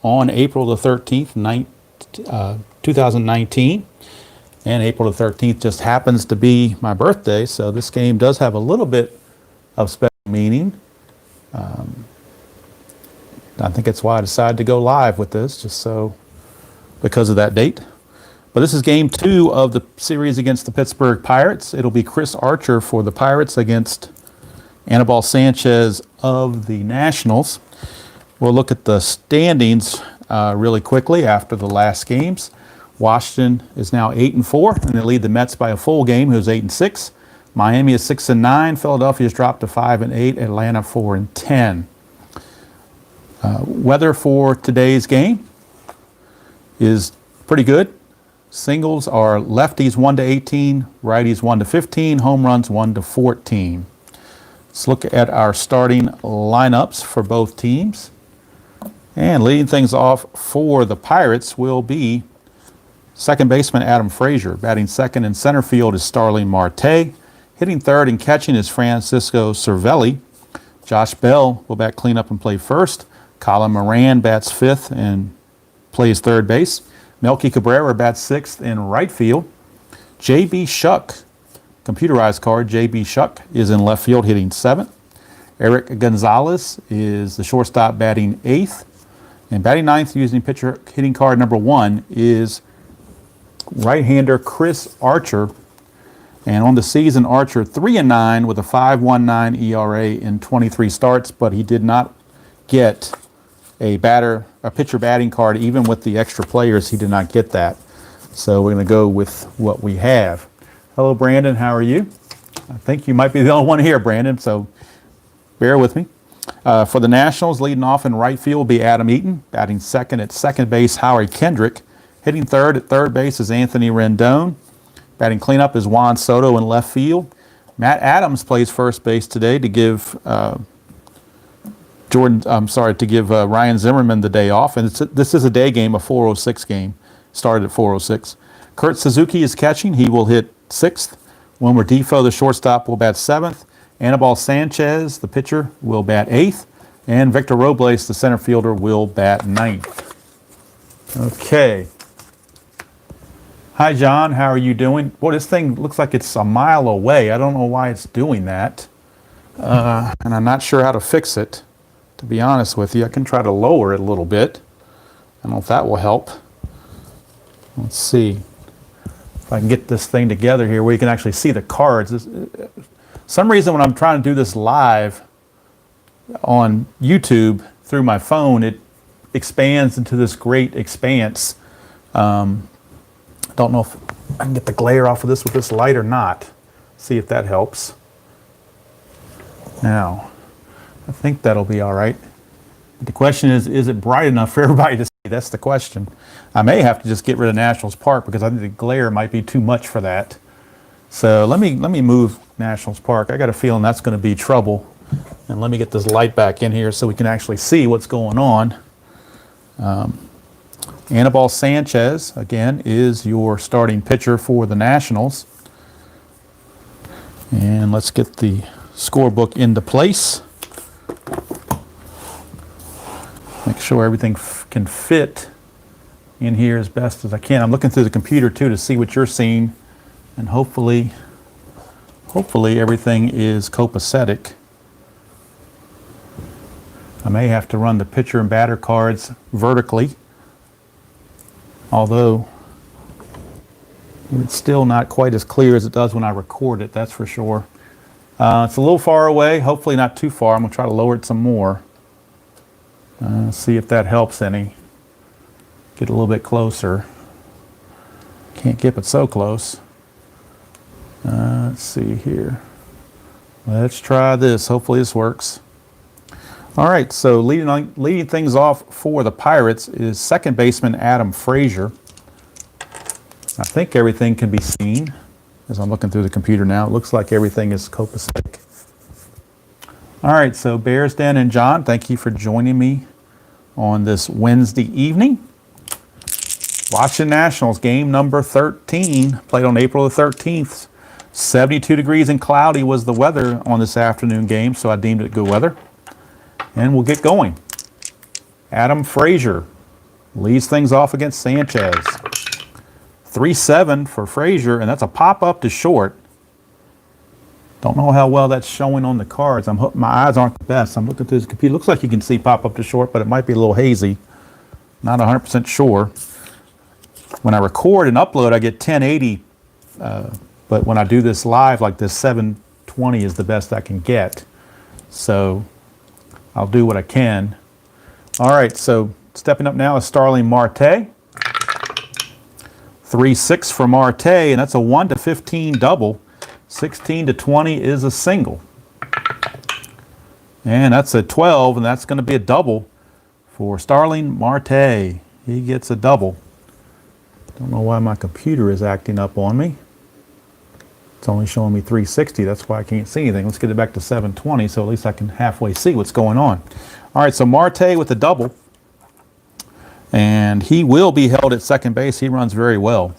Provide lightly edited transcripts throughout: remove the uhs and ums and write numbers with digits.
on April the 13th, 2019. And April the 13th just happens to be my birthday, so this game does have a little bit of special meaning. I think that's why I decided to go live with this, just so because of that date. But this is game 2 of the series against the Pittsburgh Pirates. It'll be Chris Archer for the Pirates against Anibal Sanchez of the Nationals. We'll look at the standings really quickly after the last games. Washington is now 8-4, and they lead the Mets by a full game, who's 8-6. Miami is 6-9. Philadelphia's dropped to 5-8. Atlanta 4-10. Weather for today's game is pretty good. Singles are lefties 1-18, righties 1-15, home runs 1-14. Let's look at our starting lineups for both teams. And leading things off for the Pirates will be second baseman Adam Frazier. Batting second in center field is Starling Marte. Hitting third and catching is Francisco Cervelli. Josh Bell will bat cleanup and play first. Colin Moran bats fifth and plays third base. Melky Cabrera bats sixth in right field. J.B. Shuck, computerized card, J.B. Shuck is in left field hitting seventh. Eric Gonzalez is the shortstop batting eighth. And batting ninth using pitcher hitting card number 1 is right-hander Chris Archer. And on the season, Archer 3-9 with a 5.19 ERA in 23 starts, but he did not get a pitcher batting card. Even with the extra players, he did not get that. So we're going to go with what we have. Hello, Brandon. How are you? I think you might be the only one here, Brandon, so bear with me. For the Nationals, leading off in right field will be Adam Eaton. Batting second at second base, Howie Kendrick. Hitting third at third base is Anthony Rendon. Batting cleanup is Juan Soto in left field. Matt Adams plays first base today to give Ryan Zimmerman the day off. And this is a day game, a 4:06 game. Started at 4:06. Kurt Suzuki is catching. He will hit sixth. Wilmer Defoe, the shortstop, will bat seventh. Anibal Sanchez, the pitcher, will bat eighth. And Victor Robles, the center fielder, will bat ninth. Okay. Hi, John. How are you doing? Boy, this thing looks like it's a mile away. I don't know why it's doing that. And I'm not sure how to fix it, to be honest with you. I can try to lower it a little bit. I don't know if that will help. Let's see if I can get this thing together here where you can actually see the cards. Some reason when I'm trying to do this live on YouTube through my phone, it expands into this great expanse. Don't know if I can get the glare off of this with this light or not. See if that helps. Now, I think that'll be all right. But the question is it bright enough for everybody to see? That's the question. I may have to just get rid of Nationals Park because I think the glare might be too much for that. So let me move Nationals Park. I got a feeling that's going to be trouble. And let me get this light back in here so we can actually see what's going on. Anibal Sanchez, again, is your starting pitcher for the Nationals. And let's get the scorebook into place. Make sure everything can fit in here as best as I can. I'm looking through the computer, too, to see what you're seeing. And hopefully everything is copacetic. I may have to run the pitcher and batter cards vertically, although it's still not quite as clear as it does when I record it, that's for sure. It's a little far away, hopefully not too far. I'm going to try to lower it some more. See if that helps any. Get a little bit closer. Can't get it so close. Let's see here. Let's try this. Hopefully this works. All right, so leading things off for the Pirates is second baseman Adam Frazier. I think everything can be seen as I'm looking through the computer now. It looks like everything is copacetic. All right, so Bears Den and John, thank you for joining me on this Wednesday evening. Washington Nationals, game number 13, played on April the 13th. 72 degrees and cloudy was the weather on this afternoon game, so I deemed it good weather. And we'll get going. Adam Frazier Leads things off against Sanchez. 3-7 for Frazier, and that's a pop-up to short. Don't know how well that's showing on the cards. My eyes aren't the best. I'm looking through this computer. Looks like you can see pop-up to short, but it might be a little hazy. Not 100% sure. When I record and upload, I get 1080, but when I do this live like this, 720 is the best I can get. So I'll do what I can. All right, so stepping up now is Starling Marte. 3-6 for Marte, and that's a 1-15 double. 16-20 is a single. And that's a 12, and that's going to be a double for Starling Marte. He gets a double. Don't know why my computer is acting up on me. It's only showing me 360. That's why I can't see anything. Let's get it back to 720, so at least I can halfway see what's going on. All right, so Marte with the double. And he will be held at second base. He runs very well.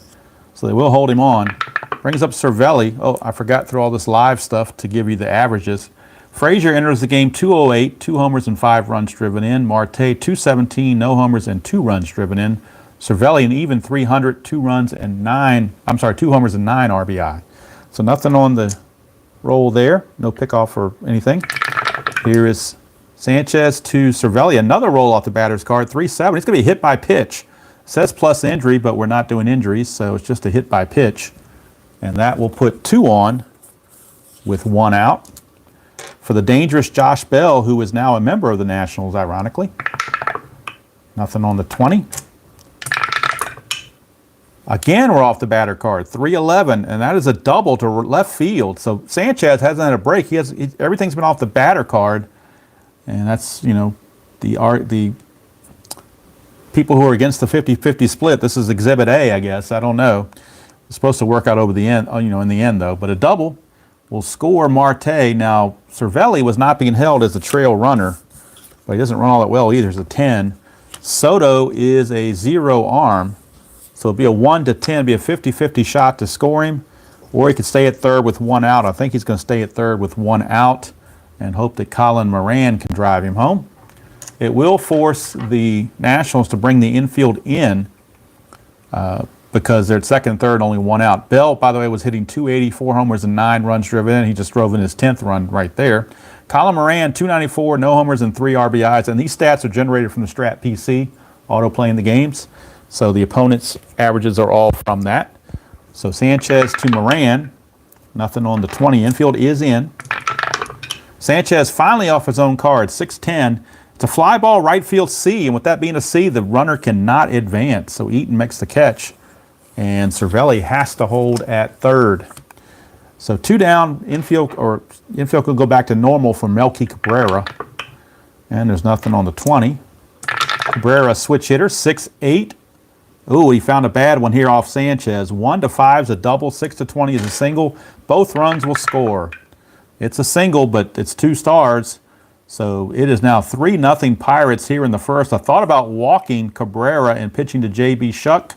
So they will hold him on. Brings up Cervelli. Oh, I forgot through all this live stuff to give you the averages. Frazier enters the game 208, 2 homers and 5 runs driven in. Marte 217, no homers and 2 runs driven in. Cervelli an even 300, 2 homers and 9 RBI. So nothing on the roll there. No pickoff or anything. Here is Sanchez to Cervelli. Another roll off the batter's card. 3-7. It's going to be hit by pitch. Says plus injury, but we're not doing injuries, so it's just a hit by pitch. And that will put 2 on with 1 out. For the dangerous Josh Bell, who is now a member of the Nationals, ironically. Nothing on the 20. Again, we're off the batter card. 3-11, and that is a double to left field. So Sanchez hasn't had a break. Everything's been off the batter card. And that's, you know, the people who are against the 50-50 split. This is Exhibit A, I guess. I don't know. It's supposed to work out over the end, you know, in the end, though. But a double will score Marte. Now, Cervelli was not being held as a trail runner, but he doesn't run all that well either. It's a 10. Soto is a 0 arm, so it'll be a 1-10, be a 50-50 shot to score him, or he could stay at third with 1 out. I think he's going to stay at third with 1 out and hope that Colin Moran can drive him home. It will force the Nationals to bring the infield in because they're at second and third, only 1 out. Bell, by the way, was hitting 280, 4 homers and 9 runs driven in. He just drove in his 10th run right there. Colin Moran, 294, no homers and 3 RBIs. And these stats are generated from the Strat PC, auto-playing the games. So the opponent's averages are all from that. So Sanchez to Moran, nothing on the 20. Infield is in. Sanchez finally off his own card, 6-10. It's a fly ball right field C, and with that being a C, the runner cannot advance. So Eaton makes the catch, and Cervelli has to hold at third. So 2 down, infield could go back to normal for Melky Cabrera. And there's nothing on the 20. Cabrera switch hitter, 6-8. Ooh, he found a bad one here off Sanchez. 1-5 is a double, 6-20 is a single. Both runs will score. It's a single, but it's 2 stars. So it is now 3-0 Pirates here in the first. I thought about walking Cabrera and pitching to J.B. Shuck.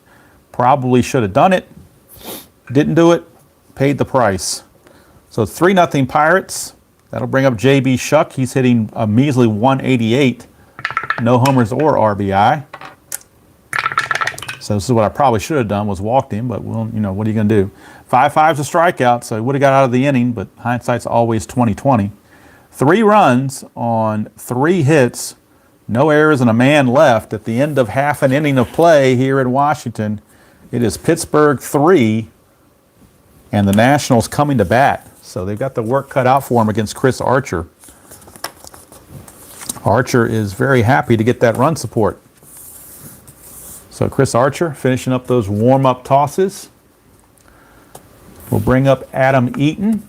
Probably should have done it. Didn't do it. Paid the price. So it's 3-0 Pirates. That'll bring up J.B. Shuck. He's hitting a measly 188. No homers or RBI. So this is what I probably should have done, was walked him, but well, you know, what are you going to do? 5-5's a strikeout, so he would have got out of the inning, but hindsight's always 20/20. 3 runs on 3 hits, no errors and a man left at the end of half an inning of play here in Washington. It is Pittsburgh 3 and the Nationals coming to bat. So they've got the work cut out for him against Chris Archer. Archer is very happy to get that run support. So Chris Archer finishing up those warm-up tosses. We'll bring up Adam Eaton.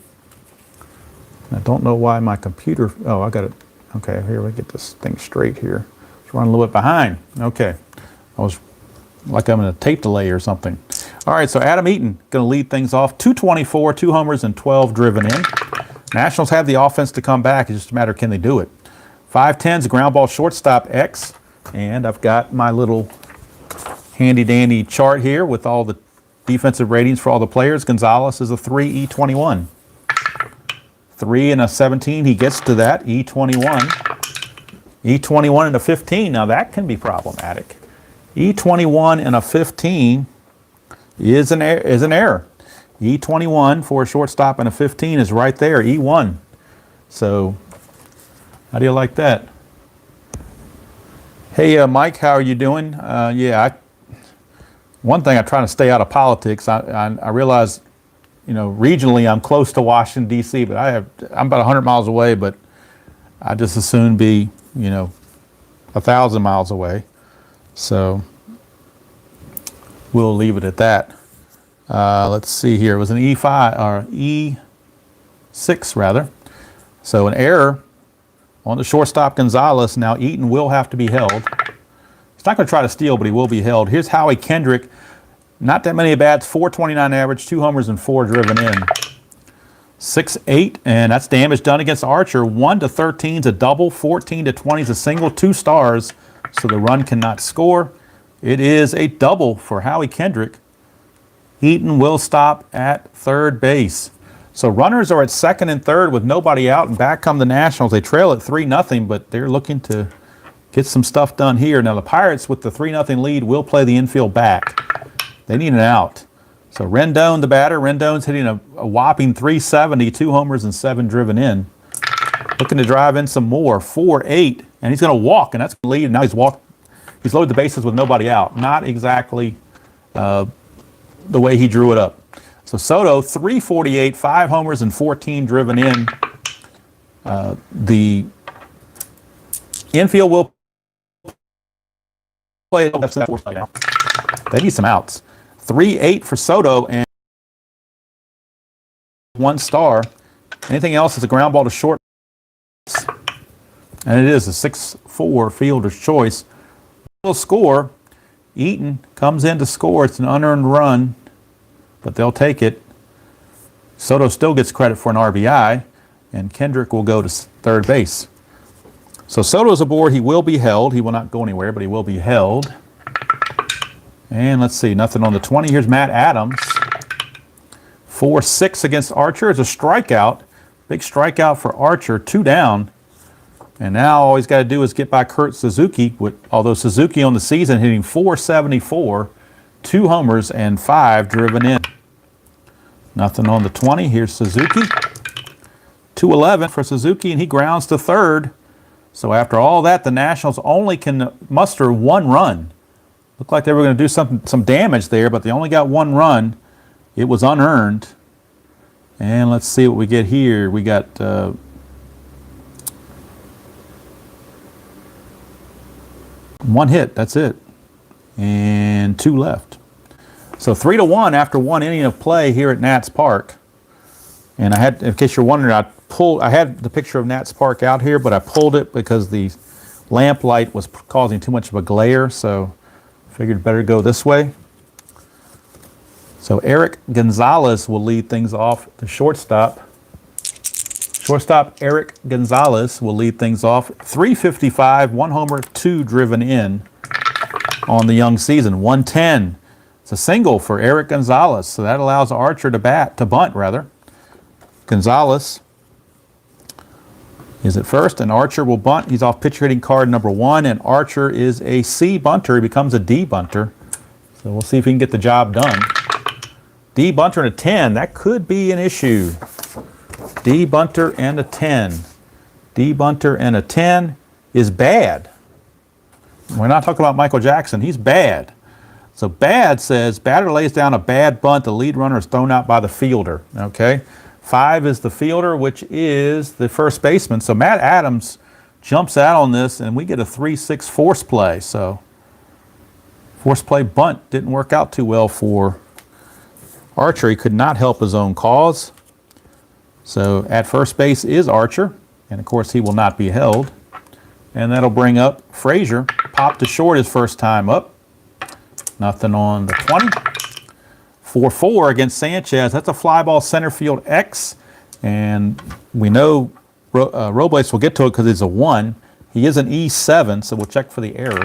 I don't know why my computer, oh, I got it. Okay, here, we get this thing straight here. It's running a little bit behind. Okay, I was like I'm in a tape delay or something. All right, so Adam Eaton going to lead things off. 224, 2 homers and 12 driven in. Nationals have the offense to come back. It's just a matter of can they do it. 5-10's ground ball shortstop X. And I've got my little handy dandy chart here with all the defensive ratings for all the players. Gonzalez is a 3 E21. 3 and a 17, he gets to that, E21. E21 and a 15, now that can be problematic. E21 and a 15 is an error. E21 for a shortstop and a 15 is right there, E1. So, how do you like that? Hey, Mike, how are you doing? One thing, I try to stay out of politics. I realize, regionally I'm close to Washington, D.C., but I'm about 100 miles away, but I just as soon be, 1,000 miles away. So we'll leave it at that. Let's see here. It was an E5 or E6 rather. So an error on the shortstop Gonzalez. Now Eaton will have to be held. He's not going to try to steal, but he will be held. Here's Howie Kendrick. Not that many at bats. 429 average, 2 homers and 4 driven in. 6-8, and that's damage done against Archer. 1-13 is a double, 14-20 is a single, 2 stars, so the run cannot score. It is a double for Howie Kendrick. Eaton will stop at third base. So runners are at second and third with nobody out, and back come the Nationals. They trail at 3-0, but they're looking to get some stuff done here. Now the Pirates, with the 3-0 lead, will play the infield back. They need an out. So Rendon, the batter. Rendon's hitting a whopping 370, 2 homers and 7 driven in. Looking to drive in some more. 4-8, and he's going to walk, and that's going to lead. And now he's loaded the bases with nobody out. Not exactly the way he drew it up. So Soto, 348, 5 homers and 14 driven in. The infield will play. They need some outs. 3-8 for Soto and 1 star. Anything else is a ground ball to short. And it is a 6-4 fielder's choice. Will score. Eaton comes in to score. It's an unearned run, but they'll take it. Soto still gets credit for an RBI, and Kendrick will go to third base. So Soto's aboard. He will be held. He will not go anywhere, but he will be held. And let's see, nothing on the 20. Here's Matt Adams. 4-6 against Archer. It's a strikeout. Big strikeout for Archer. 2 down. And now all he's got to do is get by Kurt Suzuki, although Suzuki on the season hitting 474, 2 homers and 5 driven in. Nothing on the 20. Here's Suzuki. 2-11 for Suzuki, and he grounds to third. So after all that, the Nationals only can muster 1 run. Looked like they were going to do some damage there, but they only got 1 run. It was unearned. And let's see what we get here. We got 1 hit. That's it. And 2 left. So 3-1 after 1 inning of play here at Nats Park. And I had, in case you're wondering, I had the picture of Nats Park out here, but I pulled it because the lamp light was causing too much of a glare. So figured better go this way. So Eric Gonzalez will lead things off. The shortstop Eric Gonzalez will lead things off. 355, 1 homer, 2 driven in on the young season. 110. It's a single for Eric Gonzalez, so that allows Archer to bunt rather. Gonzalez is at first, and Archer will bunt. He's off pitcher hitting card number 1, and Archer is a C bunter. He becomes a D bunter. So we'll see if he can get the job done. D bunter and a 10. That could be an issue. D bunter and a 10. D bunter and a 10 is bad. We're not talking about Michael Jackson. He's bad. So bad says batter lays down a bad bunt. The lead runner is thrown out by the fielder. Okay. 5 is the fielder, which is the first baseman. So Matt Adams jumps out on this, and we get a 3-6 force play. So force play bunt didn't work out too well for Archer. He could not help his own cause. So at first base is Archer, and of course he will not be held. And that'll bring up Frazier. Popped to short his first time up. Nothing on the 20. 4-4 against Sanchez. That's a fly ball center field X. And we know Robles will get to it because it's a 1. He is an E7, so we'll check for the error.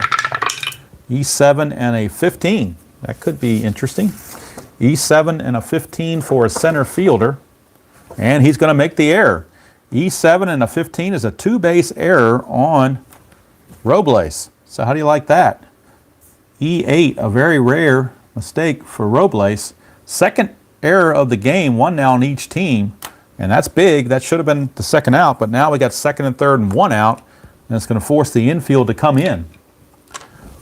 E7 and a 15. That could be interesting. E7 and a 15 for a center fielder. And he's going to make the error. E7 and a 15 is a 2-base error on Robles. So how do you like that? E8, a very rare mistake for Robles. Second error of the game, one now on each team, and that's big. That should have been the second out, but now we got second and third and one out, and it's going to force the infield to come in.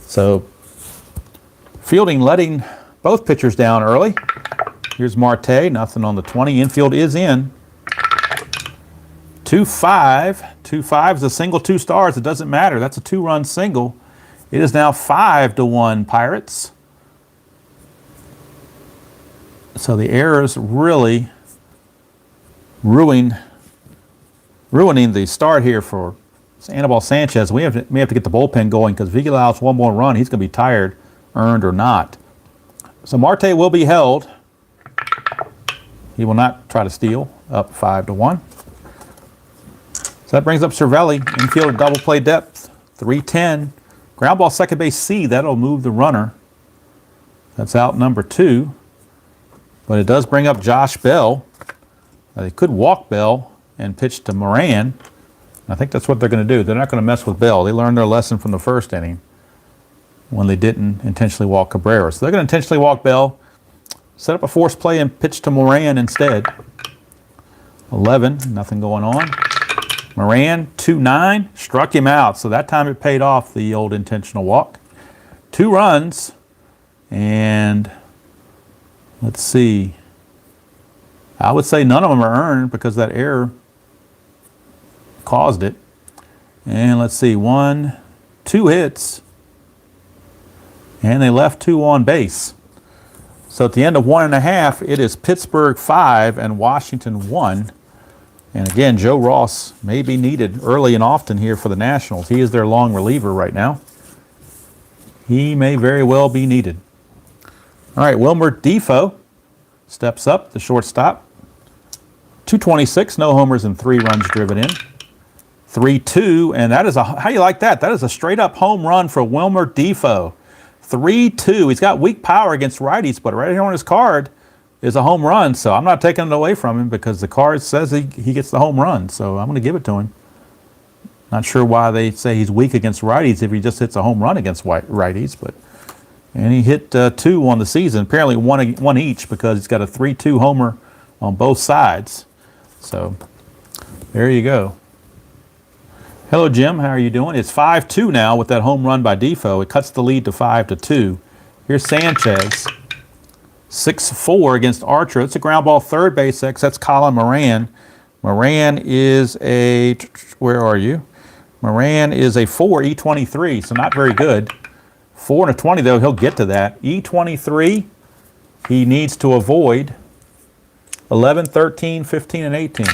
So fielding letting both pitchers down early. Here's Marte, nothing on the 20. Infield is in. 2-5. 2-5 is a single, 2 stars. It doesn't matter. That's a 2-run single. It is now 5-1 Pirates. So the errors really ruining the start here for Anibal Sanchez. We may have to get the bullpen going because if he allows one more run, he's going to be tired, earned or not. So Marte will be held. He will not try to steal, up 5-1. So that brings up Cervelli, infield double play depth, 310. Ground ball second base C, that'll move the runner. That's out number 2. But it does bring up Josh Bell. They could walk Bell and pitch to Moran. I think that's what they're going to do. They're not going to mess with Bell. They learned their lesson from the first inning when they didn't intentionally walk Cabrera. So they're going to intentionally walk Bell, set up a force play and pitch to Moran instead. 11, nothing going on. Moran, 2-9, struck him out. So that time it paid off, the old intentional walk. 2 runs, and let's see. I would say none of them are earned because that error caused it. And let's see, 2 hits, and they left 2 on base. So at the end of 1.5, it is Pittsburgh 5 and Washington 1. And again, Joe Ross may be needed early and often here for the Nationals. He is their long reliever right now. He may very well be needed. All right, Wilmer Defoe steps up, the shortstop. 226, no homers and 3 runs driven in. 3-2, and that is how you like that? That is a straight up home run for Wilmer Defoe. 3-2. He's got weak power against righties, but right here on his card is a home run, so I'm not taking it away from him because the card says he gets the home run, so I'm going to give it to him. Not sure why they say he's weak against righties if he just hits a home run against righties, and he hit 2 on the season, apparently one each because he's got a 3-2 homer on both sides. So there you go. Hello, Jim. How are you doing? It's 5-2 now with that home run by Defoe. It cuts the lead to 5-2. Here's Sanchez. 6-4 against Archer. It's a ground ball third base X. That's Colin Moran. Moran is a, where are you? Moran is a 4 E23, so not very good. 4 and a 20 though, he'll get to that. E23, he needs to avoid 11, 13, 15, and 18.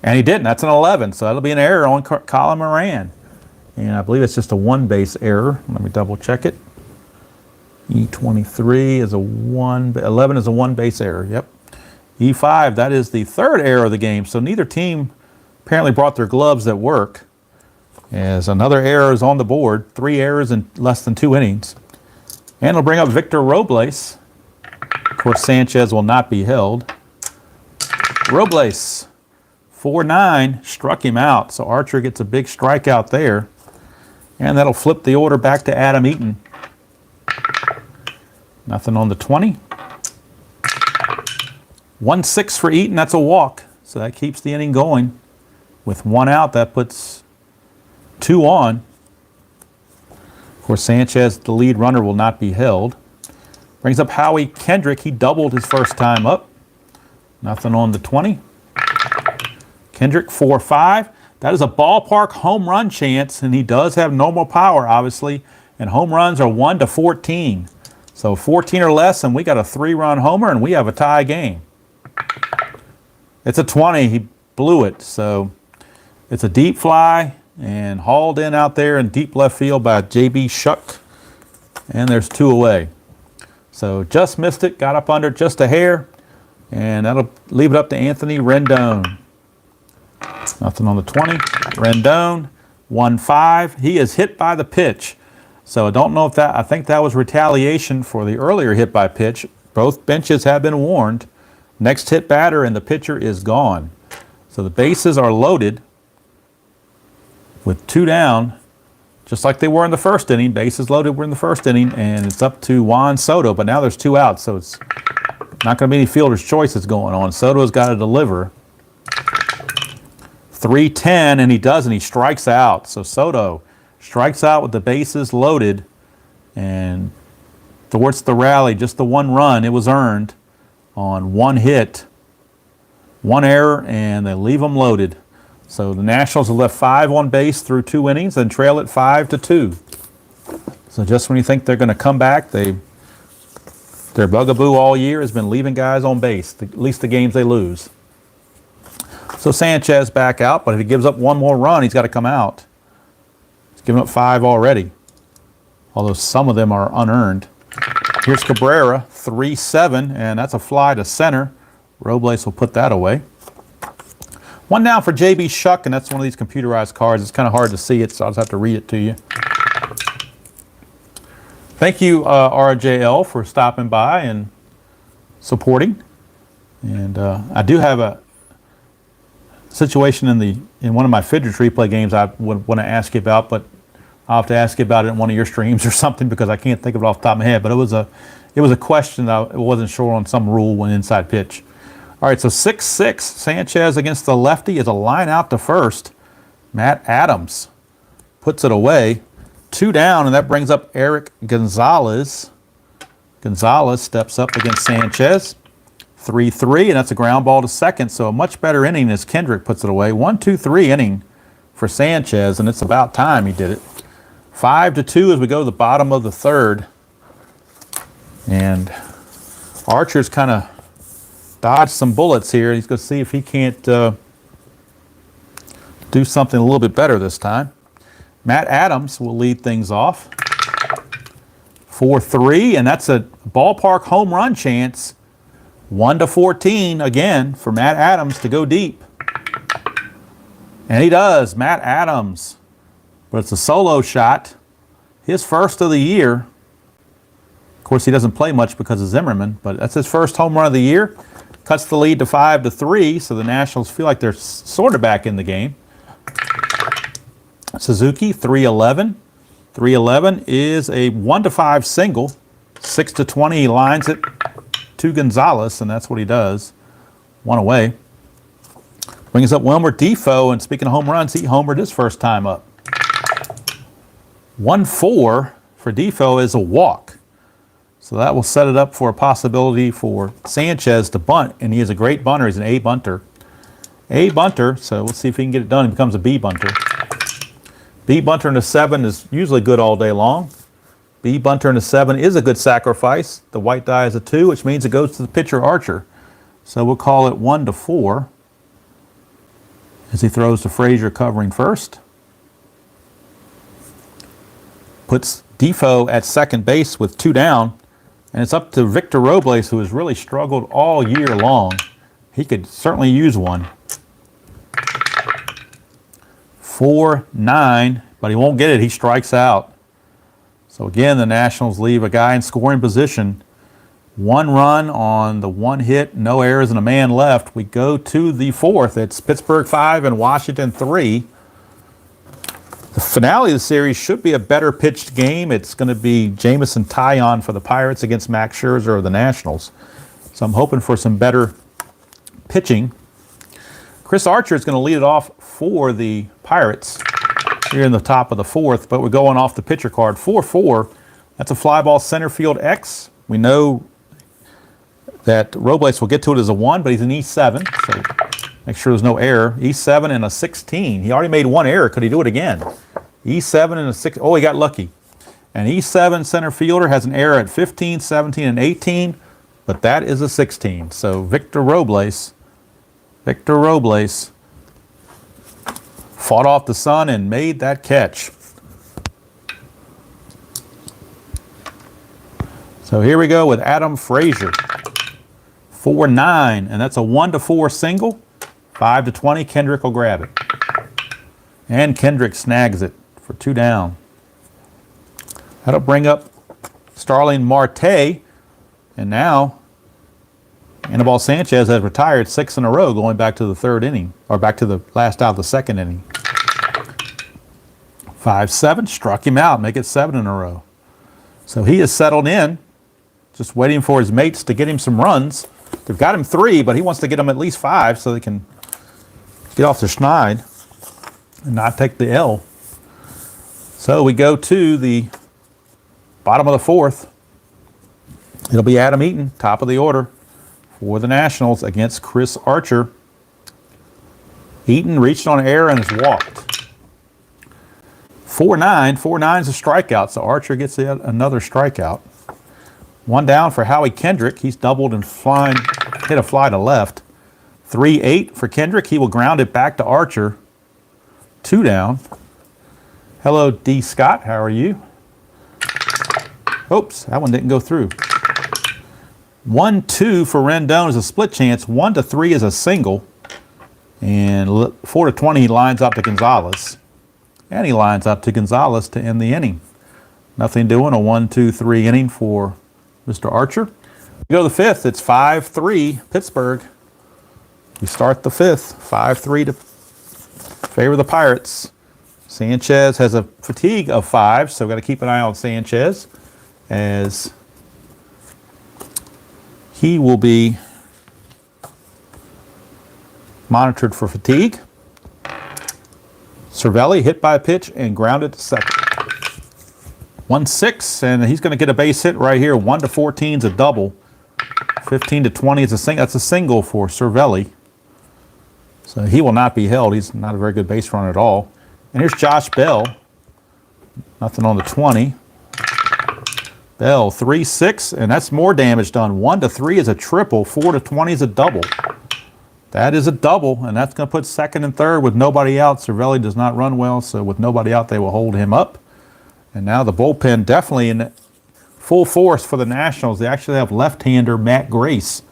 And he didn't. That's an 11, so that'll be an error on Colin Moran. And I believe it's just a 1-base error. Let me double check it. E23 is 11 is a 1-base error, yep. E5, that is the 3rd error of the game, so neither team apparently brought their gloves at work. As another error is on the board, 3 errors in less than 2 innings. And it'll bring up Victor Robles. Of course, Sanchez will not be held. Robles, 4-9, struck him out, so Archer gets a big strikeout there. And that'll flip the order back to Adam Eaton. Nothing on the 20. 1-6 for Eaton, that's a walk. So that keeps the inning going. With 1 out, that puts 2 on. Of course, Sanchez, the lead runner, will not be held. Brings up Howie Kendrick. He doubled his first time up. Nothing on the 20. Kendrick, 4-5. That is a ballpark home run chance, and he does have normal power, obviously. And home runs are 1-14. So 14 or less, and we got a 3-run homer, and we have a tie game. It's a 20. He blew it. So it's a deep fly and hauled in out there in deep left field by J.B. Shuck. And there's 2 away. So just missed it, got up under just a hair, and that'll leave it up to Anthony Rendon. Nothing on the 20. Rendon, 1-5. He is hit by the pitch. So I don't know if that, I think that was retaliation for the earlier hit by pitch. Both benches have been warned. Next hit batter and the pitcher is gone. So the bases are loaded with 2 down. just like they were in the first inning. Bases loaded were in the first inning, and it's up to Juan Soto, but now there's 2 outs, so it's not going to be any fielder's choices going on. Soto's got to deliver. 3-10, and he does, and he strikes out. So Soto strikes out with the bases loaded, and towards the rally, just the 1 run, it was earned on 1 hit, 1 error, and they leave them loaded. So the Nationals have left 5 on base through 2 innings and trail it 5-2. So just when you think they're going to come back, their bugaboo all year has been leaving guys on base, at least the games they lose. So Sanchez back out, but if he gives up 1 more run, he's got to come out. He's given up 5 already, although some of them are unearned. Here's Cabrera, 3-7, and that's a fly to center. Robles will put that away. 1 down for J.B. Shuck, and that's one of these computerized cards. It's kind of hard to see it, so I'll just have to read it to you. Thank you, RJL, for stopping by and supporting. And I do have a situation in one of my fidget replay games I would want to ask you about, but I'll have to ask you about it in one of your streams or something because I can't think of it off the top of my head. But it was a question that I wasn't sure on some rule when inside pitch. All right, so 6-6. Sanchez against the lefty is a line out to first. Matt Adams puts it away. 2 down, and that brings up Eric Gonzalez. Gonzalez steps up against Sanchez. 3-3, and that's a ground ball to second, so a much better inning as Kendrick puts it away. 1-2-3 inning for Sanchez, and it's about time he did it. 5-2 as we go to the bottom of the 3rd. And Archer's kind of dodged some bullets here. He's going to see if he can't do something a little bit better this time. Matt Adams will lead things off. 4-3, and that's a ballpark home run chance. 1-14 again for Matt Adams to go deep. And he does, Matt Adams. But it's a solo shot. His first of the year. Of course, he doesn't play much because of Zimmerman, but that's his first home run of the year. Cuts the lead to 5-3, so the Nationals feel like they're sort of back in the game. Suzuki, 3-11. 3-11 is a 1-5 single. 6-20, he lines it to Gonzalez, and that's what he does. 1 away. Brings up Wilmer Defoe, and speaking of home runs, he homered his first time up. 1-4 for Defoe is a walk. So that will set it up for a possibility for Sanchez to bunt, and he is a great bunter. He's an A bunter. A bunter, so we'll see if he can get it done. He becomes a B bunter. B bunter in the 7 is usually good all day long. B bunter in the 7 is a good sacrifice. The white die is a 2, which means it goes to the pitcher Archer. So we'll call it 1-4 as he throws to Frazier covering first. Puts Defoe at second base with 2 down. And it's up to Victor Robles, who has really struggled all year long. He could certainly use one. 4-9, but he won't get it. He strikes out. So again, the Nationals leave a guy in scoring position. 1 run on the 1 hit, no errors, and a man left. We go to the 4th. It's Pittsburgh 5 and Washington 3. The finale of the series should be a better pitched game. It's going to be Jameson Taillon for the Pirates against Max Scherzer of the Nationals. So I'm hoping for some better pitching. Chris Archer is going to lead it off for the Pirates here in the top of the 4th, but we're going off the pitcher card. 4-4, that's a fly ball center field X. We know that Robles will get to it as a 1, but he's an E7, so make sure there's no error. E7 and a 16. He already made 1 error. Could he do it again? E7 and a 6. Oh, he got lucky. An E7 center fielder has an error at 15, 17, and 18, but that is a 16. So Victor Robles fought off the sun and made that catch. So here we go with Adam Frazier. 4-9, and that's a 1-4 single. 5-20, Kendrick will grab it. And Kendrick snags it for 2 down. That'll bring up Starling Marte, and now Anibal Sanchez has retired 6 in a row going back to the 3rd inning, or back to the last out of the 2nd inning. 5-7, struck him out, make it 7 in a row. So he is settled in, just waiting for his mates to get him some runs. They've got him 3, but he wants to get them at least 5 so they can get off the schneid and not take the L. So we go to the bottom of the 4th. It'll be Adam Eaton, top of the order for the Nationals against Chris Archer. Eaton reached on air and has walked. 4-9. 4-9 is a strikeout, so Archer gets another strikeout. 1 down for Howie Kendrick. He's doubled and hit a fly to left. 3-8 for Kendrick. He will ground it back to Archer. 2 down. Hello, D. Scott. How are you? Oops, that one didn't go through. 1-2 for Rendon is a split chance. 1-3 is a single. And 4-20 he lines up to Gonzalez. And he lines up to Gonzalez to end the inning. Nothing doing, a 1-2-3 inning for Mr. Archer. We go to the 5th, it's 5-3 Pittsburgh. We start the 5th, 5-3 to favor the Pirates. Sanchez has a fatigue of 5, so we've got to keep an eye on Sanchez as he will be monitored for fatigue. Cervelli hit by a pitch and grounded to second. 1-6, and he's going to get a base hit right here. 1-14 is a double. 15-20 is a single. That's a single for Cervelli. So he will not be held. He's not a very good base runner at all. And here's Josh Bell. Nothing on the 20. Bell, 3-6, and that's more damage done. 1-3 is a triple. 4-20 is a double. That is a double, and that's going to put second and third with nobody out. Cervelli does not run well, so with nobody out, they will hold him up. And now the bullpen definitely in full force for the Nationals. They actually have left-hander Matt Grace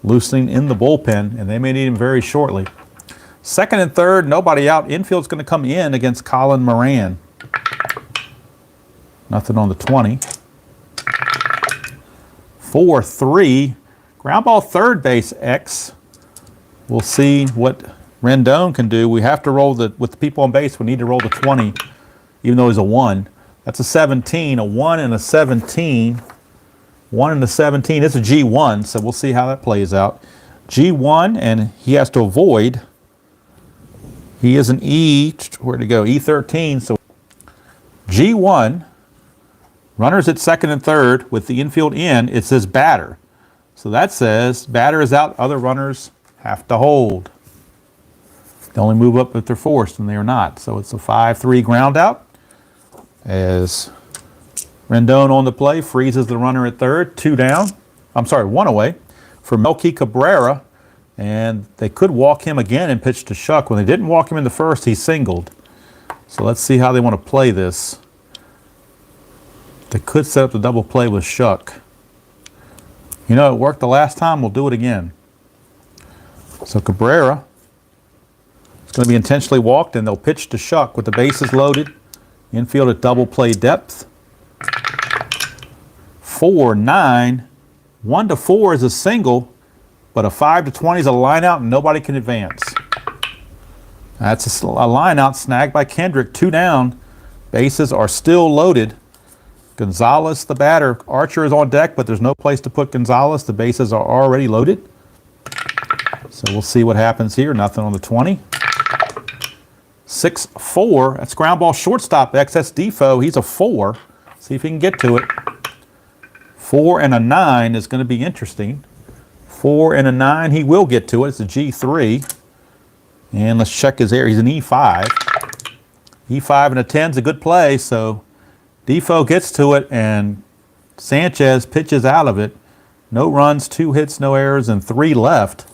loosening in the bullpen, and they may need him very shortly. Second and third, nobody out. Infield's going to come in against Colin Moran. Nothing on the 20. 4-3. Ground ball third base X. We'll see what Rendon can do. We have to roll with the people on base, we need to roll the 20, even though he's a 1. That's a 17, a 1 and a 17. 1 and a 17 is a G1, so we'll see how that plays out. G1, and he has to avoid. He is an E, where'd he go? E13, so G1, runners at second and third with the infield in, it says batter. So that says batter is out, other runners have to hold. They only move up if they're forced, and they are not. So it's a 5-3 ground out as Rendon on the play freezes the runner at third. 2 down. I'm sorry, 1 away for Melky Cabrera. And they could walk him again and pitch to Shuck. When they didn't walk him in the first, he singled. So let's see how they want to play this. They could set up the double play with Shuck. You know, it worked the last time. We'll do it again. So Cabrera is going to be intentionally walked, and they'll pitch to Shuck with the bases loaded. Infield at double play depth. 4-9. 1-4 is a single, but a 5-20 is a line out, and nobody can advance. That's a line out snagged by Kendrick. 2 down. Bases are still loaded. Gonzalez, the batter. Archer is on deck, but there's no place to put Gonzalez. The bases are already loaded. So we'll see what happens here. Nothing on the 20. 6-4. That's ground ball shortstop X. That's Defoe. He's a 4. See if he can get to it. 4 and a 9 is going to be interesting. 4 and a 9. He will get to it. It's a G3. And let's check his air. He's an E5. E5 and a 10 is a good play. So Defoe gets to it, and Sanchez pitches out of it. No runs, 2 hits, no errors, and 3 left.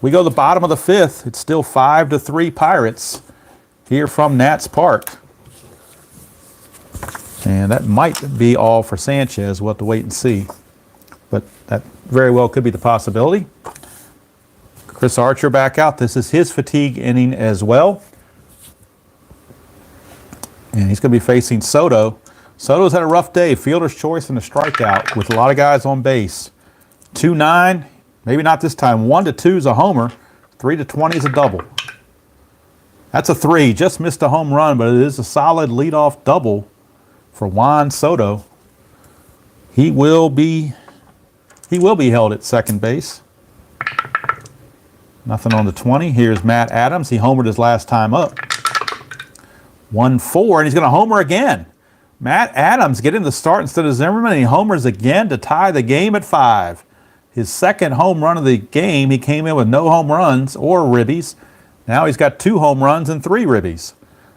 We go to the bottom of the 5th. It's still 5-3 Pirates here from Nats Park. And that might be all for Sanchez. We'll have to wait and see. But that very well could be the possibility. Chris Archer back out. This is his fatigue inning as well. And he's going to be facing Soto. Soto's had a rough day. Fielder's choice and a strikeout with a lot of guys on base. 2-9, maybe not this time. 1-2 is a homer. 3-20 is a double. That's a 3. Just missed a home run, but it is a solid leadoff double for Juan Soto. He will be held at second base. Nothing on the 20. Here's Matt Adams. He homered his last time up. 1-4, and he's going to homer again. Matt Adams getting the start instead of Zimmerman, and he homers again to tie the game at 5. His second home run of the game. He came in with no home runs or ribbies. Now he's got 2 home runs and 3 ribbies.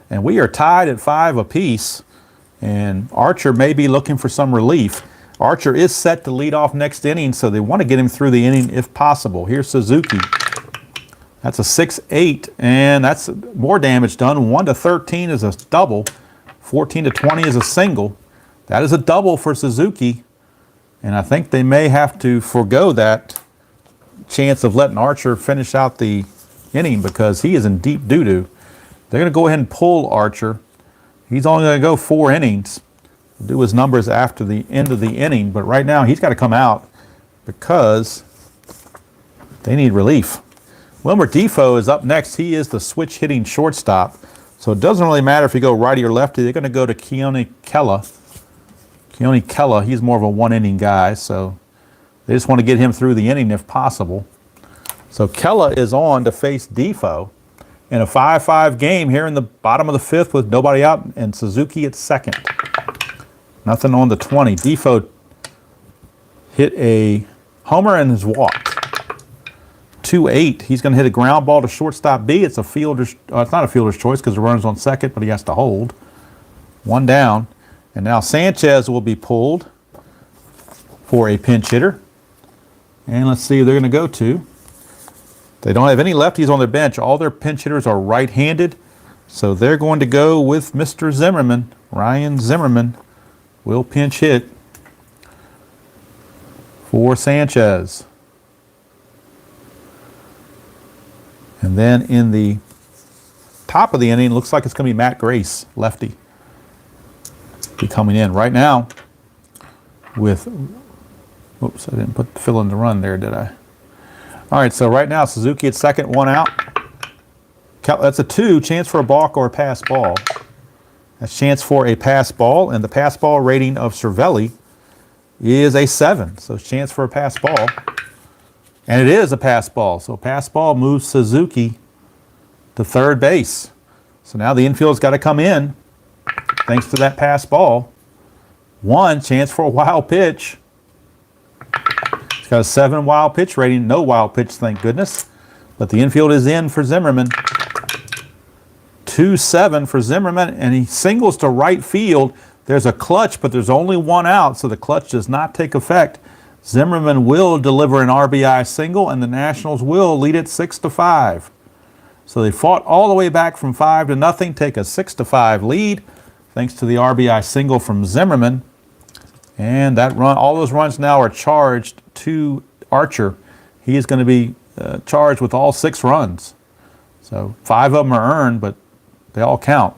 And we are tied at 5 apiece. And Archer may be looking for some relief. Archer is set to lead off next inning, so they want to get him through the inning if possible. Here's Suzuki. That's a 6-8, and that's more damage done. 1-13 is a double. 14-20 is a single. That is a double for Suzuki. And I think they may have to forego that chance of letting Archer finish out the inning because he is in deep doo-doo. They're going to go ahead and pull Archer. He's only going to go 4 innings. We'll do his numbers after the end of the inning, but right now he's got to come out because they need relief. Wilmer Defoe is up next. He is the switch hitting shortstop. So it doesn't really matter if you go righty or lefty. They're going to go to Keone Kela. Keone Kela, he's more of a 1-inning guy, so they just want to get him through the inning if possible. So Kela is on to face Defoe in a 5-5 game here in the bottom of the 5th with nobody out and Suzuki at second. Nothing on the 20. Defoe hit a homer and is walked. 2-8. He's going to hit a ground ball to shortstop B. It's a fielder's. It's not a fielder's choice because the runner's on second, but he has to hold. 1 down, and now Sanchez will be pulled for a pinch hitter. And let's see who they're going to go to. They don't have any lefties on their bench. All their pinch hitters are right-handed, so they're going to go with Mr. Zimmerman. Ryan Zimmerman will pinch hit for Sanchez. And then in the top of the inning, looks like it's going to be Matt Grace, lefty, be coming in right now with, oops, I didn't fill in the run there, did I? All right, so right now Suzuki at second, 1 out. That's a 2, chance for a balk or a pass ball. That's chance for a pass ball, and the pass ball rating of Cervelli is a 7, so it's chance for a pass ball. And it is a pass ball. So pass ball moves Suzuki to third base. So now the infield's got to come in thanks to that pass ball. 1, chance for a wild pitch. It's got a 7 wild pitch rating. No wild pitch, thank goodness. But the infield is in for Zimmerman. 2-7 for Zimmerman, and he singles to right field. There's a clutch, but there's only 1 out, so the clutch does not take effect. Zimmerman will deliver an RBI single, and the Nationals will lead it 6-5. So they fought all the way back from 5-0, take a 6-5 lead, thanks to the RBI single from Zimmerman. And that run, all those runs now are charged to Archer. He is going to be charged with all 6 runs. So 5 of them are earned, but they all count.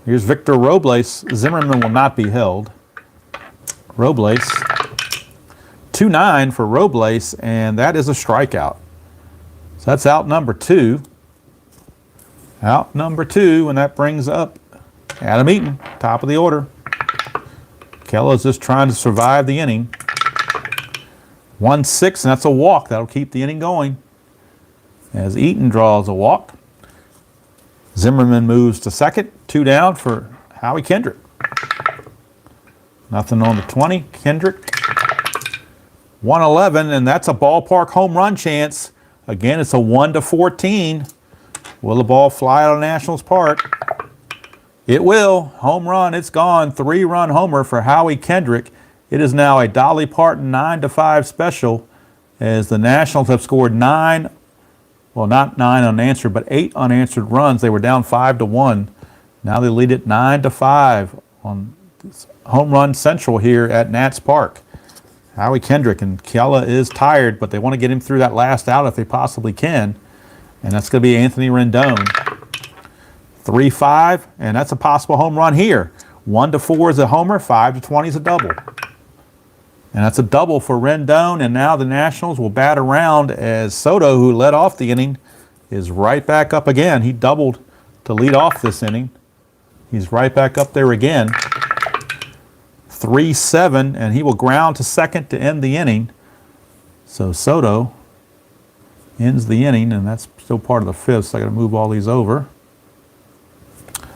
Here's Victor Robles. Zimmerman will not be held. Robles. 2-9 for Robles, and that is a strikeout. So that's out number 2. Out number 2, and that brings up Adam Eaton, top of the order. Kela is just trying to survive the inning. 1-6, and that's a walk. That'll keep the inning going. As Eaton draws a walk. Zimmerman moves to second. 2 down for Howie Kendrick. Nothing on the 20. Kendrick. 1-11, and that's a ballpark home run chance. Again, it's a 1-14. Will the ball fly out of Nationals Park? It will. Home run, it's gone. 3-run homer for Howie Kendrick. It is now a Dolly Parton 9-5 special as the Nationals have scored 9, well, not 9 unanswered, but 8 unanswered runs. They were down 5-1. Now they lead it 9-5 on home run central here at Nats Park. Howie Kendrick, and Kela is tired, but they want to get him through that last out if they possibly can. And that's going to be Anthony Rendon. 3-5, and that's a possible home run here. 1-4 is a homer, 5-20 is a double. And that's a double for Rendon, and now the Nationals will bat around as Soto, who led off the inning, is right back up again. He doubled to lead off this inning. He's right back up there again. 3-7, and he will ground to second to end the inning. So Soto ends the inning, and that's still part of the fifth, so I got to move all these over.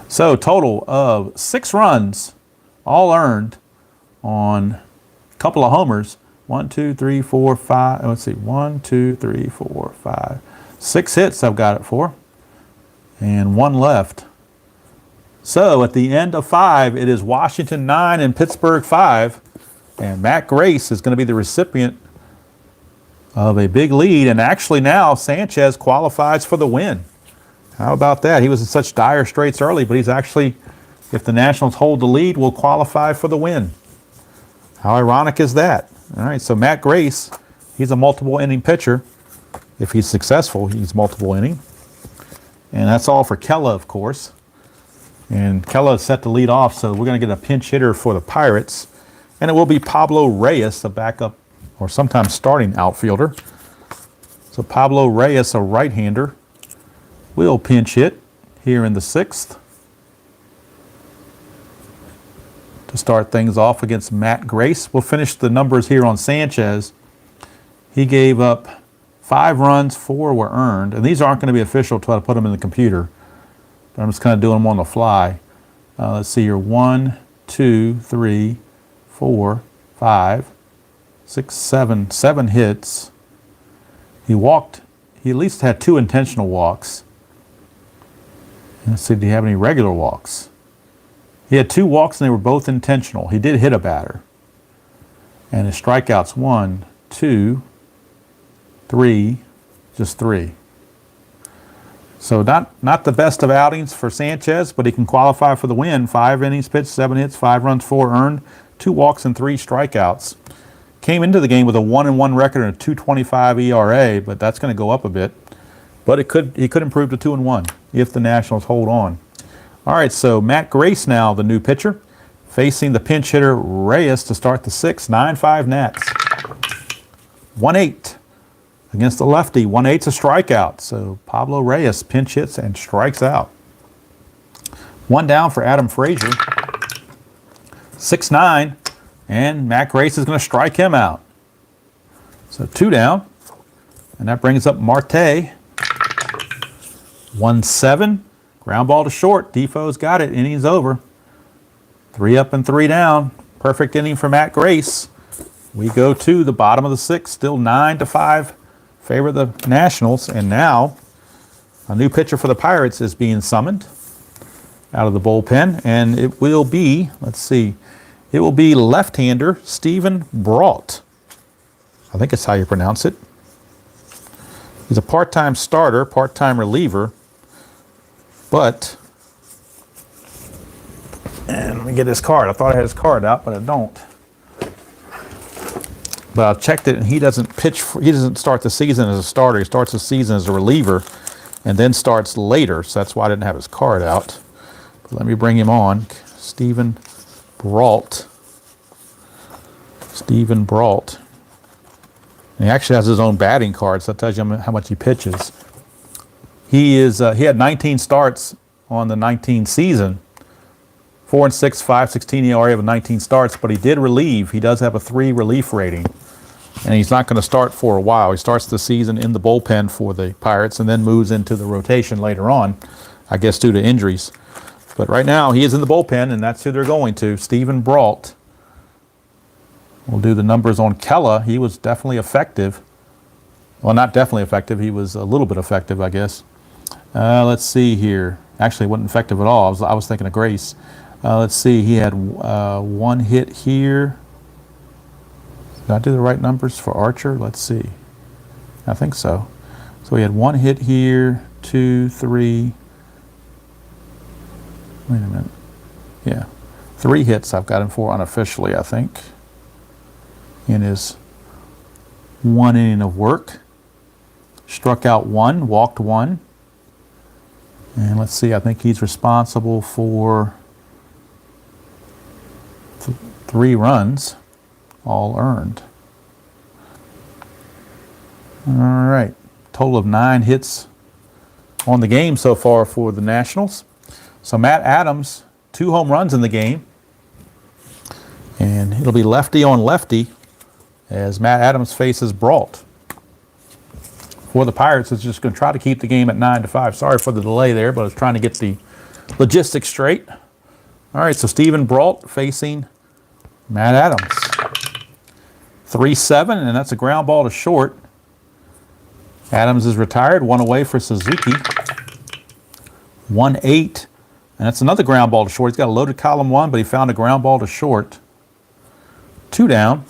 So total of 6 runs, all earned on a couple of homers. 1, 2, 3, 4, 5. Let's see, 1, 2, 3, 4, 5. 6 hits I've got it for, and 1 left. So at the end of 5, it is Washington 9 and Pittsburgh 5, and Matt Grace is going to be the recipient of a big lead, and actually now Sanchez qualifies for the win. How about that? He was in such dire straits early, but he's actually, if the Nationals hold the lead, will qualify for the win. How ironic is that? All right, so Matt Grace, he's a multiple inning pitcher. If he's successful, he's multiple inning. And that's all for Kella, of course. And Kella is set to lead off, so we're going to get a pinch hitter for the Pirates. And it will be Pablo Reyes, a backup or sometimes starting outfielder. So Pablo Reyes, a right-hander, will pinch hit here in the 6th to start things off against Matt Grace. We'll finish the numbers here on Sanchez. He gave up 5 runs, 4 were earned, and these aren't going to be official until I put them in the computer, but I'm just kind of doing them on the fly. Let's see here, 1, 2, 3, 4, 5, 6, 7 hits. He walked, he at least had 2 intentional walks. Let's see, did he have any regular walks? He had 2 walks and they were both intentional. He did hit a batter. And his strikeouts, 1, 2, 3, just 3. So not the best of outings for Sanchez, but he can qualify for the win. 5 innings pitched, 7 hits, 5 runs, 4 earned, 2 walks and 3 strikeouts. Came into the game with a 1-1 record and a 2.25 ERA, but that's going to go up a bit. But he could improve to 2-1 if the Nationals hold on. All right, so Matt Grace now, the new pitcher, facing the pinch hitter Reyes to start the 6th. 9-5 Nats. 1-8 against the lefty. 1-8's a strikeout. So Pablo Reyes pinch hits and strikes out. 1 down for Adam Frazier. 6-9, and Matt Grace is going to strike him out. So 2 down, and that brings up Marte. 1-7, ground ball to short. Defoe's got it. Inning's over. 3 up and 3 down. Perfect inning for Matt Grace. We go to the bottom of the 6th, still 9-5, favor the Nationals. And now a new pitcher for the Pirates is being summoned out of the bullpen, and it will be, let's see, it will be left-hander Stephen Brault. I think that's how you pronounce it. He's a part-time starter, part-time reliever, but, and let me get his card. I thought I had his card out, but I don't. But I checked it, and he doesn't start the season as a starter. He starts the season as a reliever and then starts later, so that's why I didn't have his card out. But let me bring him on. Stephen Brault. Stephen Brault. And he actually has his own batting card, so that tells you how much he pitches. He had 19 starts on the 19 season. 4-6, 5.16 ERA with 19 starts, but he did relieve. He does have a 3 relief rating. And he's not going to start for a while. He starts the season in the bullpen for the Pirates and then moves into the rotation later on, I guess due to injuries. But right now he is in the bullpen, and that's who they're going to, Stephen Brault. We'll do the numbers on Kella. He was definitely effective. Well, not definitely effective. He was a little bit effective, I guess. Let's see here. Actually, it wasn't effective at all. I was thinking of Grace. Let's see. He had 1 hit here. Did I do the right numbers for Archer? Let's see. I think so. So he had 1 hit here, 2, 3. Wait a minute. Yeah. 3 hits I've got him for unofficially, I think, in his 1 inning of work. Struck out 1, walked 1. And let's see, I think he's responsible for 3 runs, all earned. All right, total of 9 hits on the game so far for the Nationals. So Matt Adams, 2 home runs in the game. And it'll be lefty on lefty as Matt Adams faces Brault. For the Pirates, it's just going to try to keep the game at 9-5. Sorry for the delay there, but I was trying to get the logistics straight. All right, so Stephen Brault facing Matt Adams. 3-7, and that's a ground ball to short. Adams is retired, 1 away for Suzuki. 1-8, and that's another ground ball to short. He's got a loaded column 1, but he found a ground ball to short. 2 down.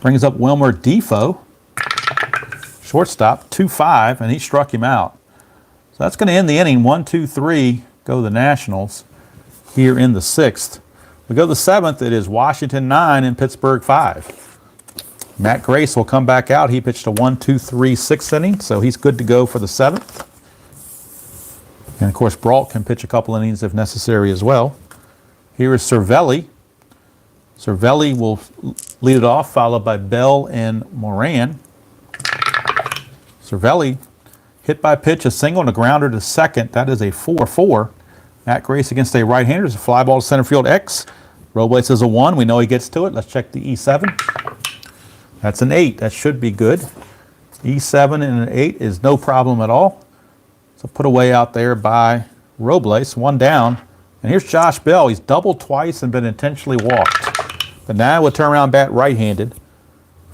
Brings up Wilmer Defoe. Shortstop, 2-5, and he struck him out. So that's going to end the inning. 1-2-3 go the Nationals here in the 6th. We go to the 7th. It is Washington 9 and Pittsburgh 5. Matt Grace will come back out. He pitched a 1-2-3 6th inning, so he's good to go for the 7th. And, of course, Brault can pitch a couple innings if necessary as well. Here is Cervelli. Cervelli will lead it off, followed by Bell and Moran. Cervelli hit by pitch, a single and a grounder to second. That is a 4-4. Matt Grace against a right-hander is a fly ball to center field X. Robles is a 1. We know he gets to it. Let's check the E7. That's an 8. That should be good. E7 and an 8 is no problem at all. So put away out there by Robles. 1 down. And here's Josh Bell. He's doubled twice and been intentionally walked. But now we'll turn around bat right-handed.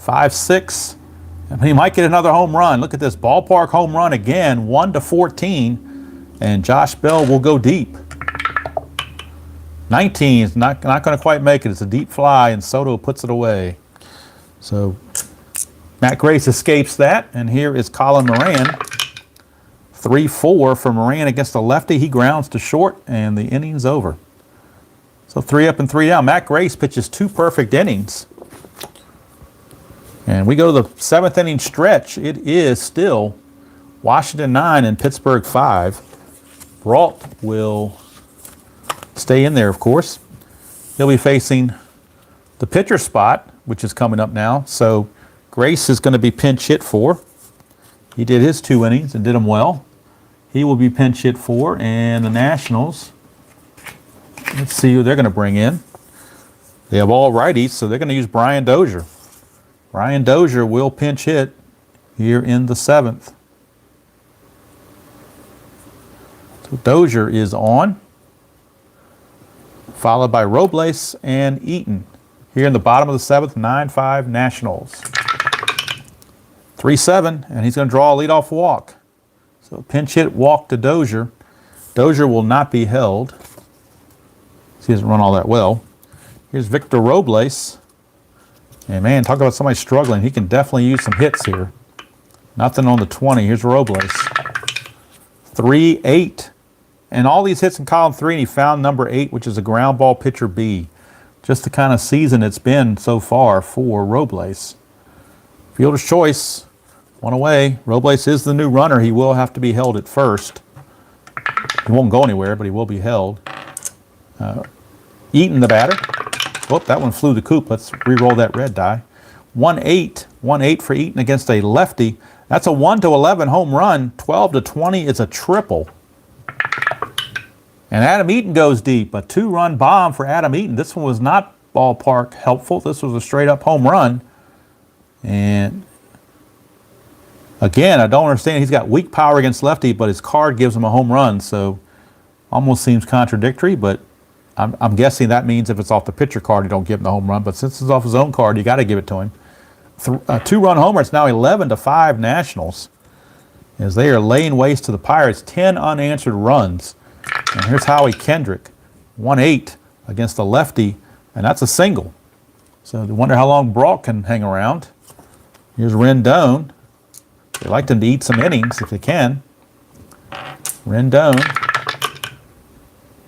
5-6. And he might get another home run. Look at this ballpark home run again, 1-14, and Josh Bell will go deep. 19 is not going to quite make it. It's a deep fly, and Soto puts it away. So Matt Grace escapes that, and here is Colin Moran. 3-4 for Moran against a lefty. He grounds to short, and the inning's over. So 3 up and 3 down. Matt Grace pitches 2 perfect innings. And we go to the 7th inning stretch. It is still Washington 9 and Pittsburgh 5. Brault will stay in there, of course. He'll be facing the pitcher spot, which is coming up now. So Grace is going to be pinch hit for. He did his 2 innings and did them well. He will be pinch hit for. And the Nationals, let's see who they're going to bring in. They have all righties, so they're going to use Brian Dozier. Brian Dozier will pinch hit here in the 7th. So Dozier is on, followed by Robles and Eaton. Here in the bottom of the 7th, 9-5 Nationals. 3-7, and he's going to draw a leadoff walk. So pinch hit walk to Dozier. Dozier will not be held. He doesn't run all that well. Here's Victor Robles. And man, talk about somebody struggling. He can definitely use some hits here. Nothing on the 20. Here's Robles. 3-8. And all these hits in column 3, and he found number 8, which is a ground ball pitcher B. Just the kind of season it's been so far for Robles. Fielder's choice. 1 away. Robles is the new runner. He will have to be held at first. He won't go anywhere, but he will be held. Eaton the batter. Whoop, that one flew the coop. Let's re-roll that red die. 1-8. 1-8 for Eaton against a lefty. That's a 1-11 home run. 12-20 is a triple. And Adam Eaton goes deep. A 2-run bomb for Adam Eaton. This one was not ballpark helpful. This was a straight-up home run. And again, I don't understand. He's got weak power against lefty, but his card gives him a home run. So almost seems contradictory, but I'm guessing that means if it's off the pitcher card, you don't give him the home run. But since it's off his own card, you got to give it to him. A 2-run homer. It's now 11-5 Nationals as they are laying waste to the Pirates. 10 unanswered runs. And here's Howie Kendrick. 1-8 against the lefty, and that's a single. So I wonder how long Brault can hang around. Here's Rendon. They like them to eat some innings if they can. Rendon.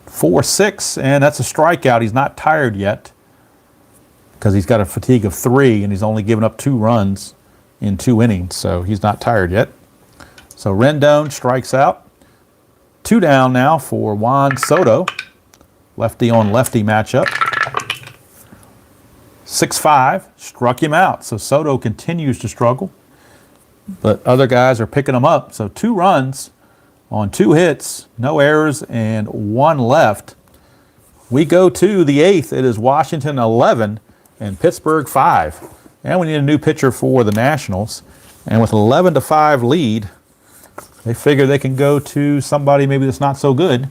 4-6, and that's a strikeout. He's not tired yet because he's got a fatigue of 3, and he's only given up 2 runs in 2 innings, so he's not tired yet. So Rendon strikes out. 2 down now for Juan Soto. Lefty on lefty matchup. 6-5, struck him out. So Soto continues to struggle, but other guys are picking him up. So 2 runs On 2 hits, no errors, and 1 left. We go to the 8th. It is Washington 11 and Pittsburgh 5. And we need a new pitcher for the Nationals. And with an 11-5 lead, they figure they can go to somebody maybe that's not so good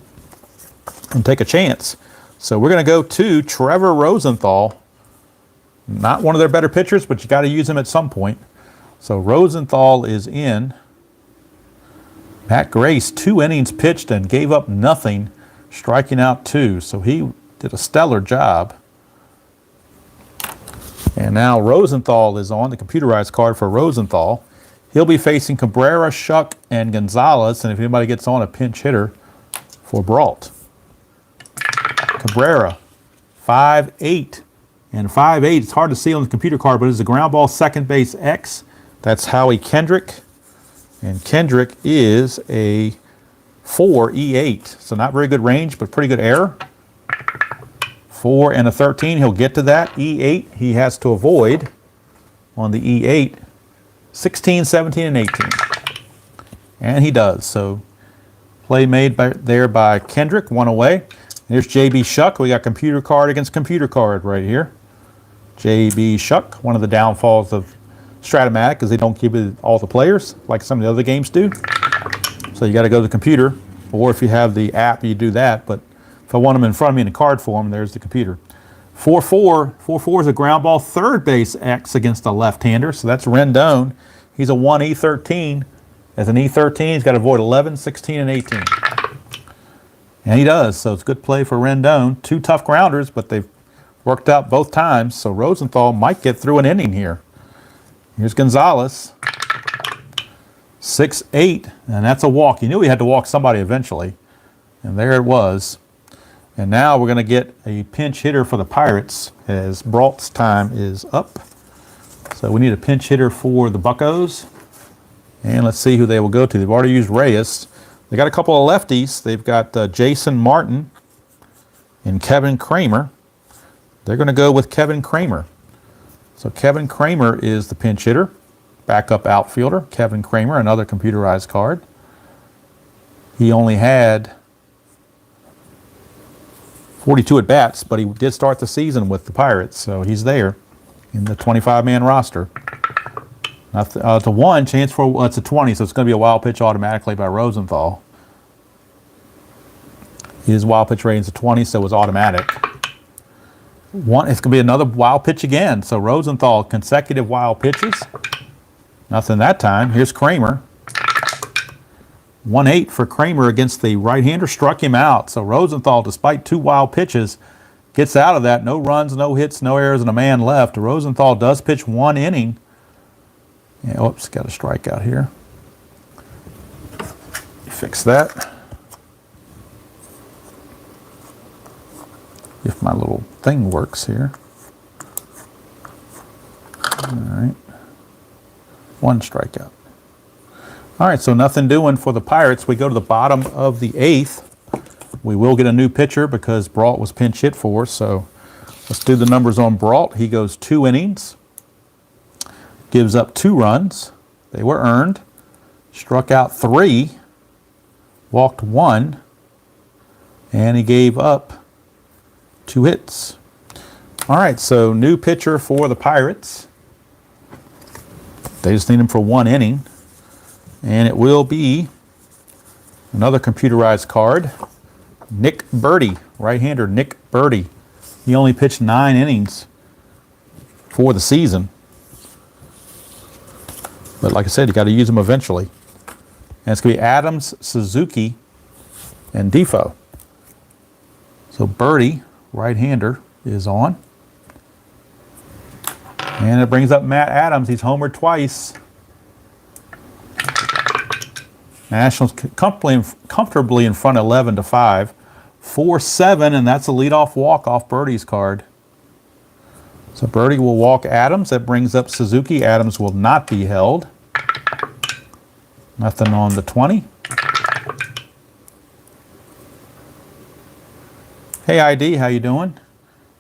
and take a chance. So we're going to go to Trevor Rosenthal. Not one of their better pitchers, but you got to use him at some point. So Rosenthal is in. Matt Grace, 2 innings pitched and gave up nothing, striking out 2. So he did a stellar job. And now Rosenthal is on, the computerized card for Rosenthal. He'll be facing Cabrera, Shuck, and Gonzalez. And if anybody gets on, a pinch hitter for Brault. Cabrera, 5'8". And 5'8", it's hard to see on the computer card, but it's a ground ball second base X. That's Howie Kendrick. And Kendrick is a 4 E8. So not very good range, but pretty good error. 4 and a 13. He'll get to that. E8 he has to avoid on the E8. 16, 17, and 18. And he does. So play made there by Kendrick, 1 away. Here's J.B. Shuck. We got computer card against computer card right here. J.B. Shuck, one of the downfalls of Stratomatic because they don't keep it all the players like some of the other games do. So you got to go to the computer, or if you have the app, you do that. But if I want them in front of me in a card form, there's the computer. 4-4. 4-4 is a ground ball third base X against a left-hander. So that's Rendon. He's a 1 E13. As an E13, he's got to avoid 11, 16, and 18. And he does, so it's good play for Rendon. 2 tough grounders, but they've worked out both times. So Rosenthal might get through an inning here. Here's Gonzalez. 6'8", and that's a walk. You knew he had to walk somebody eventually. And there it was. And now we're going to get a pinch hitter for the Pirates as Brault's time is up. So we need a pinch hitter for the Buccos. And let's see who they will go to. They've already used Reyes. They got a couple of lefties. They've got Jason Martin and Kevin Kramer. They're going to go with Kevin Kramer. So Kevin Kramer is the pinch hitter, backup outfielder. Kevin Kramer, another computerized card. He only had 42 at-bats, but he did start the season with the Pirates, so he's there in the 25-man roster. It's a 1 chance for, well, it's a 20, so it's going to be a wild pitch automatically by Rosenthal. His wild pitch rating is a 20, so it was automatic. It's going to be another wild pitch again. So Rosenthal, consecutive wild pitches. Nothing that time. Here's Kramer. 1-8 for Kramer against the right-hander, struck him out. So Rosenthal, despite 2 wild pitches, gets out of that. No runs, no hits, no errors, and a man left. Rosenthal does pitch 1 inning. Yeah, oops, got a strikeout here. Fix that. If my little thing works here. All right. 1 strikeout. All right, so nothing doing for the Pirates. We go to the bottom of the 8th. We will get a new pitcher because Brault was pinch hit for, so let's do the numbers on Brault. He goes 2 innings, gives up 2 runs. They were earned. Struck out 3, walked 1, and he gave up 2 hits. All right, so new pitcher for the Pirates. They just need him for 1 inning. And it will be another computerized card. Nick Birdie, right-hander Nick Birdie. He only pitched 9 innings for the season. But like I said, you got to use him eventually. And it's going to be Adams, Suzuki, and Defoe. So Birdie, right-hander, is on. And it brings up Matt Adams. He's homered twice. Nationals comfortably in front 11-5. 4-7, and that's a leadoff walk off Birdie's card. So Birdie will walk Adams. That brings up Suzuki. Adams will not be held. Nothing on the 20. Hey ID, how you doing?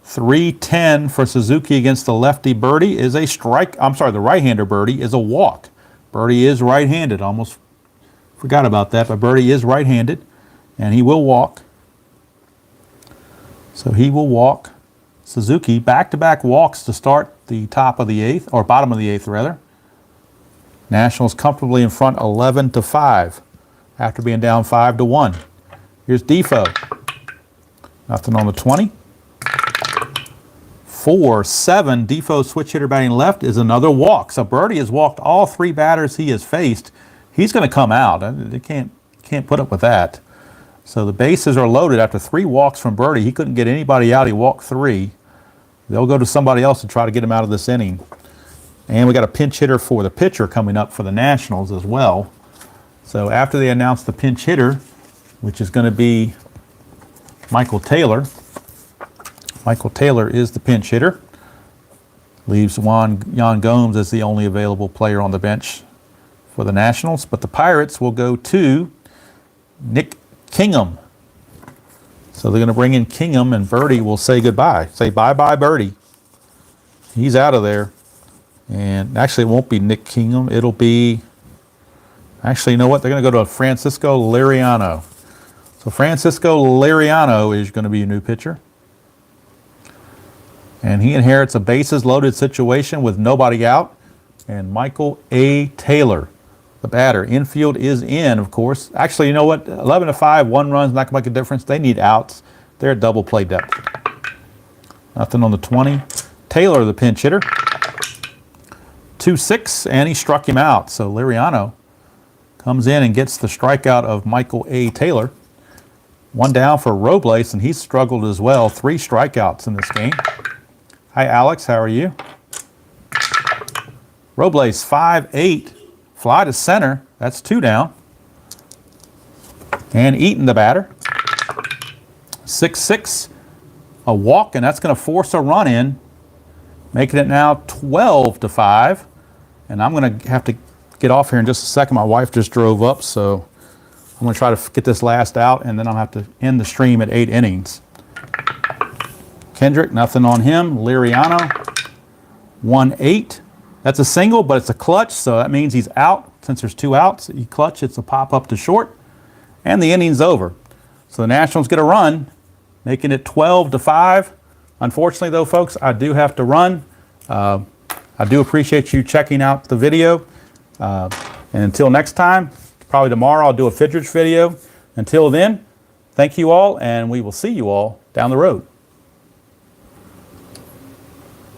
3-10 for Suzuki against the lefty Birdie is a strike. I'm sorry, the right-hander Birdie is a walk. Birdie is right-handed. Almost Forgot about that, but Birdie is right-handed, and he will walk. So he will walk Suzuki. Back-to-back walks to start the top of the 8th, or bottom of the 8th, rather. Nationals comfortably in front 11-5 after being down 5-1. Here's Defoe. Nothing on the 20. 4-7. Defoe switch hitter batting left is another walk. So Birdie has walked all 3 batters he has faced. He's going to come out. They can't put up with that. So the bases are loaded after 3 walks from Birdie. He couldn't get anybody out. He walked 3. They'll go to somebody else to try to get him out of this inning. And we got a pinch hitter for the pitcher coming up for the Nationals as well. So after they announce the pinch hitter, which is going to be Michael Taylor. Michael Taylor is the pinch hitter. Leaves Yan Gomes as the only available player on the bench for the Nationals. But the Pirates will go to Nick Kingham. So they're going to bring in Kingham, and Birdie will say goodbye. Say bye-bye, Birdie. He's out of there. And actually, it won't be Nick Kingham. It'll be, actually, you know what? They're going to go to Francisco Liriano. So Francisco Liriano is going to be your new pitcher. And he inherits a bases-loaded situation with nobody out. And Michael A. Taylor, the batter. Infield is in, of course. Actually, you know what? 11-5, 1 run's not going to make a difference. They need outs. They're at double play depth. Nothing on the 20. Taylor, the pinch hitter. 2-6, and he struck him out. So Liriano comes in and gets the strikeout of Michael A. Taylor. 1 down for Robles, and he's struggled as well. 3 strikeouts in this game. Hi, Alex. How are you? Robles, 5-8. Fly to center. That's 2 down. And Eaton, the batter. 6-6. A walk, and that's going to force a run in, making it now 12-5. And I'm going to have to get off here in just a second. My wife just drove up, so I'm going to try to get this last out, and then I'll have to end the stream at 8 innings. Kendrick, nothing on him. Liriano, 1-8. That's a single, but it's a clutch, so that means he's out. Since there's 2 outs, you clutch, it's a pop up to short, and the inning's over. So the Nationals get a run, making it 12-5. Unfortunately, though, folks, I do have to run. I do appreciate you checking out the video. And until next time, probably tomorrow I'll do a Fidrich video. Until then, thank you all, and we will see you all down the road.